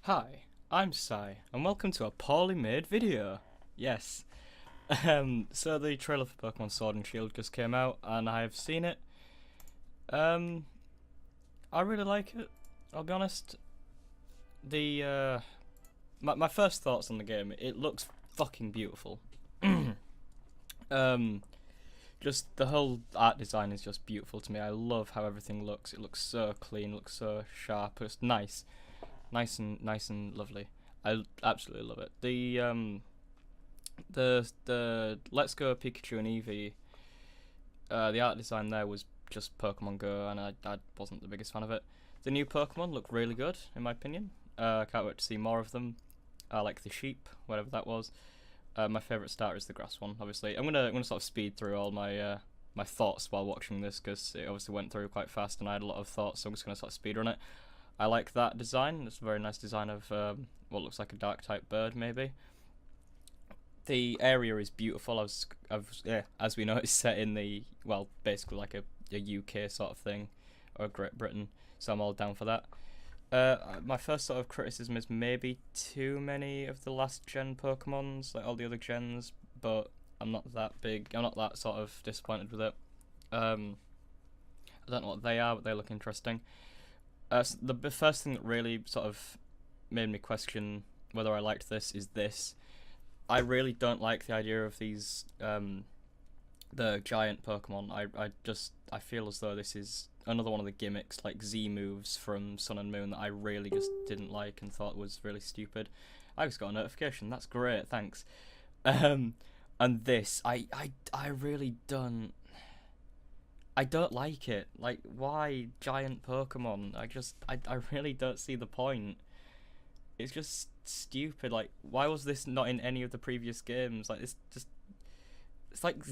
Hi, I'm Psy, and welcome to a poorly made video. Yes. So the trailer for Pokemon Sword and Shield just came out, and I have seen it. Um, I really like it. I'll be honest. My first thoughts on the game. It looks fucking beautiful. um, just the whole art design is just beautiful to me. I love how everything looks. It looks so clean. Looks so sharp. It's nice. Nice and lovely. I absolutely love it. The Let's Go Pikachu and Eevee. The art design there was just Pokemon Go, and I wasn't the biggest fan of it. The new Pokemon look really good, in my opinion. I can't wait to see more of them. I like the sheep, whatever that was. My favourite starter is the grass one. Obviously, I'm gonna sort of speed through all my thoughts while watching this because it obviously went through quite fast, and I had a lot of thoughts, so I'm just gonna sort of speed run it. I like that design. It's a very nice design of what looks like a dark type bird, maybe. The area is beautiful. Yeah, as we know, it's set in basically like a UK sort of thing, or Great Britain. So I'm all down for that. My first sort of criticism is maybe too many of the last gen Pokemons, like all the other gens, but I'm not that big. I'm not that sort of disappointed with it. I don't know what they are, but they look interesting. So the first thing that really sort of made me question whether I liked this is this. I really don't like the idea of these the giant Pokemon. I feel as though this is another one of the gimmicks like Z moves from Sun and Moon that I really just didn't like and thought was really stupid. I just got a notification. That's great. Thanks. And this I really don't. I don't like it. Like, why giant Pokemon? I really don't see the point. It's just stupid. Like, why was this not in any of the previous games? Like, it's like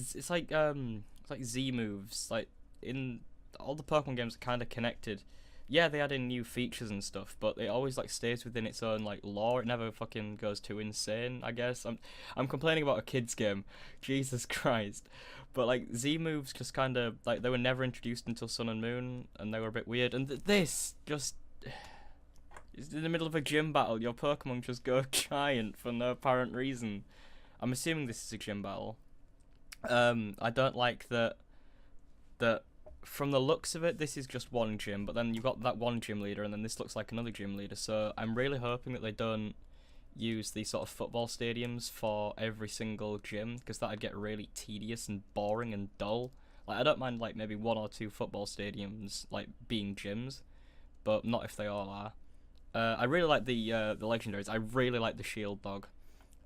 Z moves. Like, in all the Pokemon games are kind of connected. Yeah, they add in new features and stuff, but it always like stays within its own like lore. It never fucking goes too insane. I guess I'm complaining about a kids game. Jesus Christ. But like Z moves just kind of like they were never introduced until Sun and Moon, and they were a bit weird. And this just is in the middle of a gym battle. Your Pokemon just go giant for no apparent reason. I'm assuming this is a gym battle. I don't like that from the looks of it, this is just one gym, but then you've got that one gym leader, and then this looks like another gym leader. So I'm really hoping that they don't use these sort of football stadiums for every single gym, because that'd get really tedious and boring and dull. Like, I don't mind like maybe one or two football stadiums like being gyms, but not if they all are. I really like the legendaries. I really like the shield dog,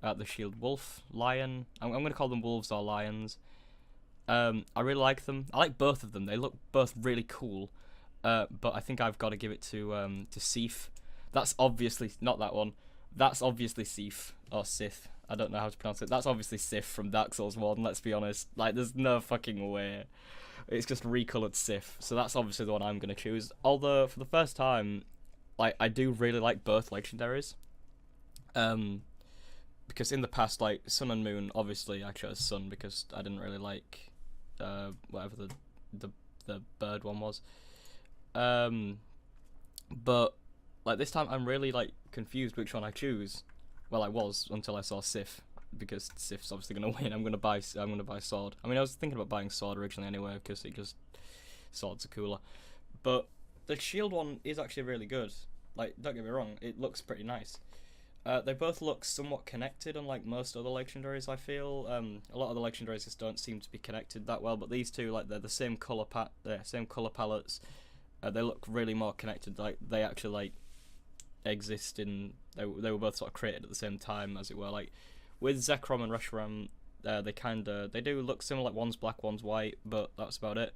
the shield wolf, lion. I'm gonna call them wolves or lions. I really like them. I like both of them. They look both really cool. But I think I've got to give it to Sif. That's obviously not that one. That's obviously Sif or Sith. I don't know how to pronounce it. That's obviously Sif from Dark Souls 1, let's be honest. Like, there's no fucking way. It's just recolored Sif. So that's obviously the one I'm going to choose. Although, for the first time, like, I do really like both legendaries. Because in the past, like, Sun and Moon, obviously I chose Sun because I didn't really like whatever the bird one was. But like this time I'm really like confused which one I choose. Well, I was until I saw Sif, because Sif's obviously gonna win. I'm gonna buy Sword. I mean, I was thinking about buying Sword originally anyway because Swords are cooler. But the Shield one is actually really good. Like, don't get me wrong, it looks pretty nice. They both look somewhat connected, unlike most other legendaries, I feel. A lot of the legendaries just don't seem to be connected that well, but these two, like, they're the same colour palettes. They look really more connected. Like, they actually, like, exist in... They were both sort of created at the same time, as it were. Like, with Zekrom and Reshiram, they do look similar, like, one's black, one's white, but that's about it.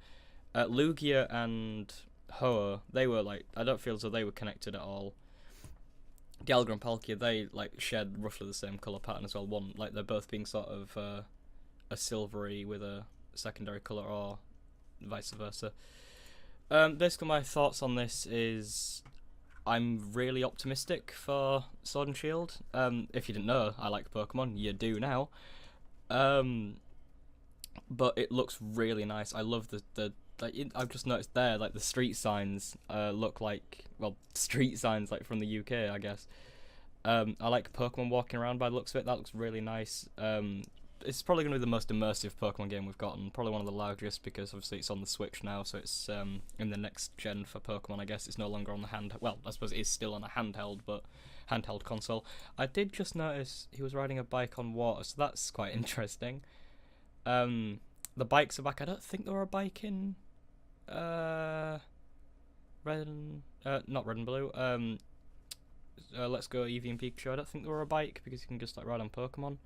Lugia and Hoa, they were, like... I don't feel as though they were connected at all. Dialga and Palkia, they like shared roughly the same colour pattern as well. One, like, they're both being sort of a silvery with a secondary colour, or vice versa. Basically, my thoughts on this is I'm really optimistic for Sword and Shield. If you didn't know, I like Pokemon. You do now. But it looks really nice. I love the like I've just noticed there, like the street signs look like, well, street signs like from the UK, I guess. I like Pokemon walking around by the looks of it. That looks really nice. It's probably going to be the most immersive Pokemon game we've gotten. Probably one of the largest because obviously it's on the Switch now, so it's in the next gen for Pokemon. I guess it's no longer on the hand. Well, I suppose it is still on a handheld, but handheld console. I did just notice he was riding a bike on water, so that's quite interesting. The bikes are back. I don't think there were a bike in red and not red and blue. Let's Go Eevee and Pikachu. I don't think there were a bike because you can just like ride on Pokemon.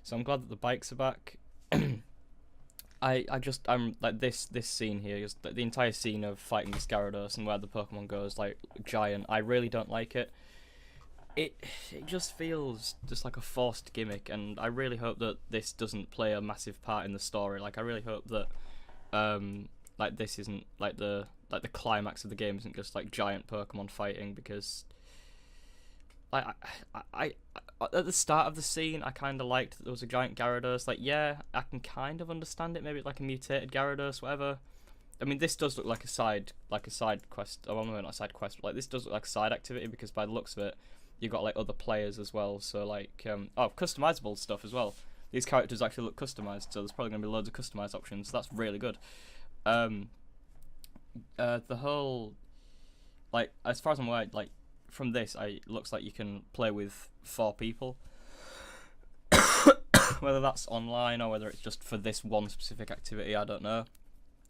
So I'm glad that the bikes are back. I'm like this scene here, just the entire scene of fighting this Gyarados and where the Pokemon goes like giant. I really don't like it. It just feels just like a forced gimmick, and I really hope that this doesn't play a massive part in the story. Like I really hope that like this isn't like the climax of the game isn't just like giant Pokemon fighting, because I at the start of the scene I kind of liked that there was a giant Gyarados. Like yeah, I can kind of understand it. Maybe like a mutated Gyarados, whatever. I mean, this does look like a side quest. Oh, well, no, not a side quest, but like this does look like a side activity because by the looks of it, you've got like other players as well. So like customizable stuff as well. These characters actually look customized, so there's probably gonna be loads of customized options. So that's really good. The whole like as far as I'm aware, like from this, it looks like you can play with 4 people. Whether that's online or whether it's just for this one specific activity, I don't know.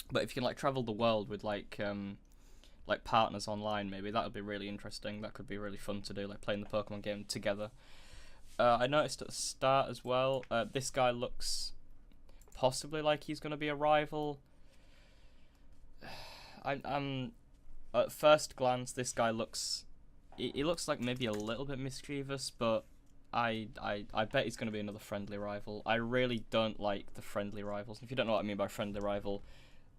But if you can like travel the world with like partners online, maybe that would be really interesting. That could be really fun to do, like playing the Pokemon game together. I noticed at the start as well, this guy looks possibly like he's going to be a rival. I'm at first glance, this guy looks. He looks like maybe a little bit mischievous, but I bet he's going to be another friendly rival. I really don't like the friendly rivals. If you don't know what I mean by friendly rival,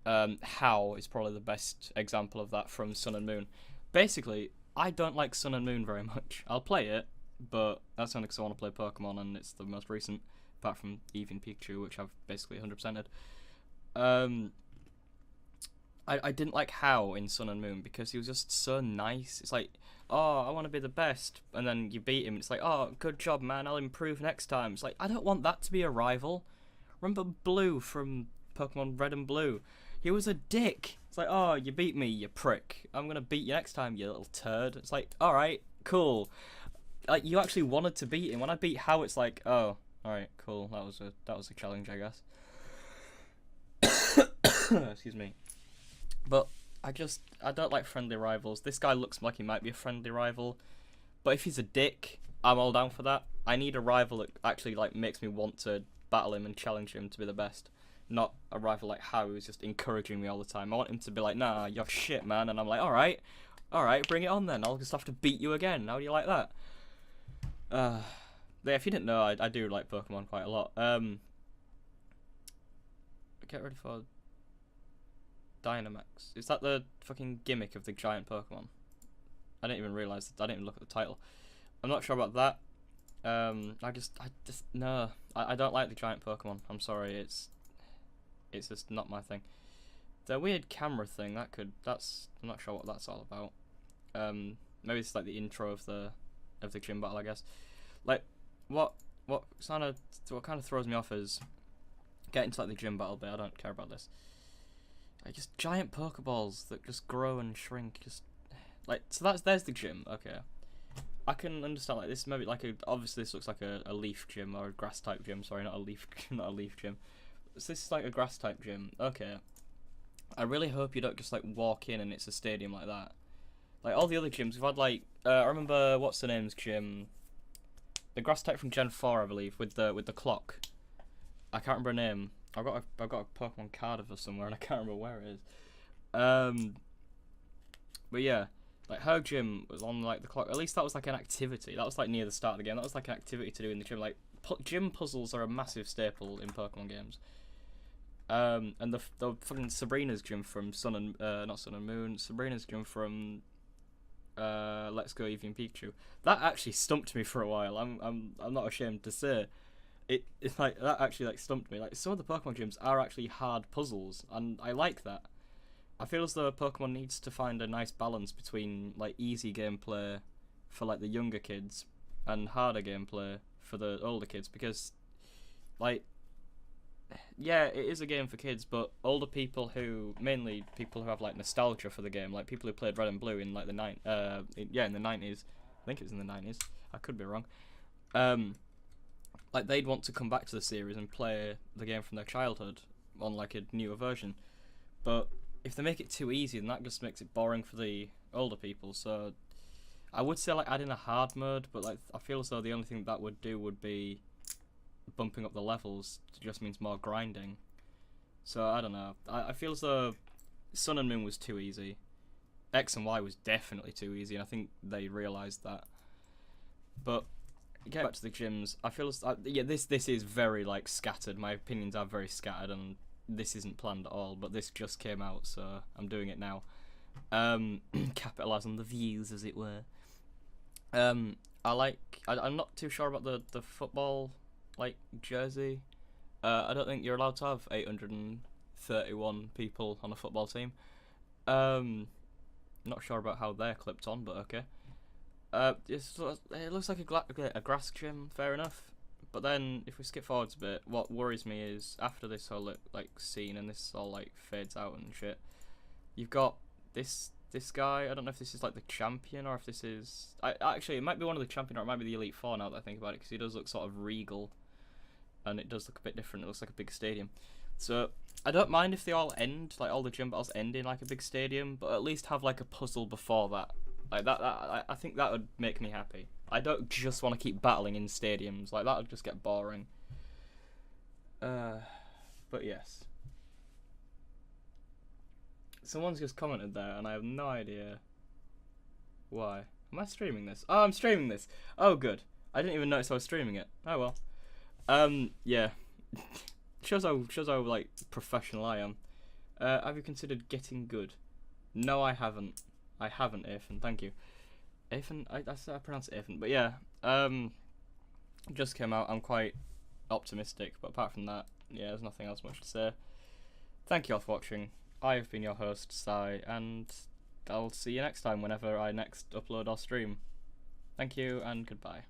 How is probably the best example of that from Sun and Moon. Basically, I don't like Sun and Moon very much. I'll play it, but that's only because I want to play Pokemon, and it's the most recent, apart from Eevee and Pikachu, which I've basically 100%ed. I didn't like How in Sun and Moon because he was just so nice. It's like, oh, I want to be the best, and then you beat him. It's like, oh, good job, man. I'll improve next time. It's like, I don't want that to be a rival. Remember Blue from Pokemon Red and Blue? He was a dick. It's like, oh, you beat me, you prick. I'm gonna beat you next time, you little turd. It's like, all right, cool. Like, you actually wanted to beat him. When I beat How, it's like, oh, all right, cool. That was a challenge, I guess. Excuse me. But I don't like friendly rivals. This guy looks like he might be a friendly rival, but if he's a dick, I'm all down for that. I need a rival that actually like makes me want to battle him and challenge him to be the best, not a rival like How, who's just encouraging me all the time. I want him to be like, nah, you're shit, man, and I'm like, all right, bring it on then. I'll just have to beat you again. How do you like that? Yeah, if you didn't know, I do like Pokemon quite a lot. Get ready for Dynamax. Is that the fucking gimmick of the giant Pokemon? I didn't even realise. I didn't even look at the title. I'm not sure about that. No. I don't like the giant Pokemon. I'm sorry. It's just not my thing. The weird camera thing, I'm not sure what that's all about. Maybe it's like the intro of the gym battle, I guess. Like what kind of throws me off is getting to like the gym battle bit. I don't care about this. Like just giant Pokeballs that just grow and shrink, just like, so there's the gym. Okay, I can understand like this. Maybe like obviously this looks like a leaf gym or a grass type gym. Sorry, not a leaf gym. So this is like a grass type gym. Okay, I really hope you don't just like walk in and it's a stadium like that. Like all the other gyms we've had, like I remember what's the name's gym, the grass type from Gen 4, I believe, with the clock. I can't remember her name. I've got a Pokemon card of her somewhere and I can't remember where it is. But yeah, like her gym was on like the clock. At least that was like an activity. That was like near the start of the game. That was like an activity to do in the gym. Like gym puzzles are a massive staple in Pokemon games. And the fucking Sabrina's gym from not Sun and Moon. Sabrina's gym from Let's Go Eevee and Pikachu. That actually stumped me for a while. I'm not ashamed to say. It's like that actually like stumped me. Like some of the Pokemon gyms are actually hard puzzles, and I like that. I feel as though Pokemon needs to find a nice balance between like easy gameplay for like the younger kids, and harder gameplay for the older kids, because, like, yeah, it is a game for kids, but older people mainly people who have like nostalgia for the game, like people who played Red and Blue in like the in the 90s. I think it was in the 90s. I could be wrong. Like they'd want to come back to the series and play the game from their childhood on like a newer version. But if they make it too easy, then that just makes it boring for the older people. So I would say like add in a hard mode, but like I feel as though the only thing that would do would be bumping up the levels. It just means more grinding. So I don't know. I feel as though Sun and Moon was too easy. X and Y was definitely too easy, and I think they realised that. But getting back to the gyms, I feel as this is very like scattered. My opinions are very scattered, and this isn't planned at all. But this just came out, so I'm doing it now. Capitalise on the views, as it were. I'm not too sure about the football like jersey. I don't think you're allowed to have 831 people on a football team. Not sure about how they're clipped on, but okay. It looks like a grass gym, fair enough. But then, if we skip forwards a bit, what worries me is after this whole like scene and this all like fades out and shit, you've got this guy. I don't know if this is like the champion or if this is. Actually, it might be one of the champion or it might be the Elite Four now that I think about it, because he does look sort of regal, and it does look a bit different. It looks like a big stadium. So I don't mind if they all end, like all the gym battles end in like a big stadium, but at least have like a puzzle before that. Like that I think that would make me happy. I don't just want to keep battling in stadiums. Like that would just get boring. But yes. Someone's just commented there, and I have no idea why. Am I streaming this? Oh, I'm streaming this. Oh, good. I didn't even notice I was streaming it. Oh well. Yeah. shows how like professional I am. Have you considered getting good? No, I haven't. I haven't, Ethan. Thank you. Ethan, I pronounce it Ethan, but yeah. Just came out. I'm quite optimistic, but apart from that, yeah, there's nothing else much to say. Thank you all for watching. I have been your host, Psy, and I'll see you next time whenever I next upload or stream. Thank you, and goodbye.